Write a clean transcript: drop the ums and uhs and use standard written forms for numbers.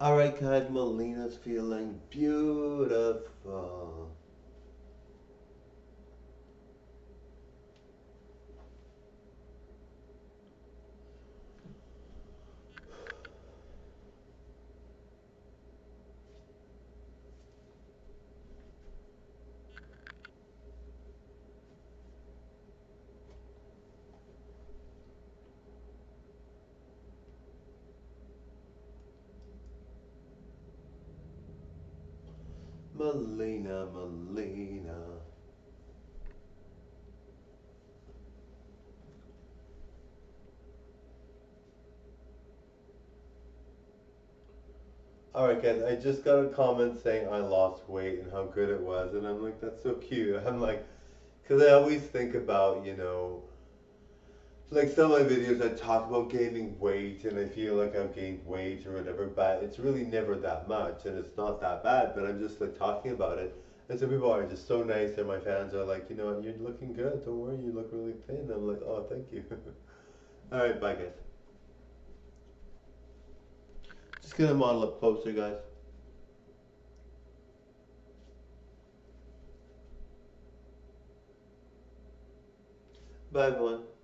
Alright guys, Melina's feeling beautiful. Melina, Melina. Alright guys, I just got a comment saying I lost weight and how good it was, and I'm like, that's so cute. I'm like, because I always think about, like some of my videos I talk about gaining weight and I feel like I've gained weight or whatever, but it's really never that much and it's not that bad, but I'm just like talking about it. And some people are just so nice and my fans are like, you know what, you're looking good, don't worry, you look really thin. I'm like, oh, thank you. Alright, bye guys. Just gonna model up closer, guys. Bye everyone.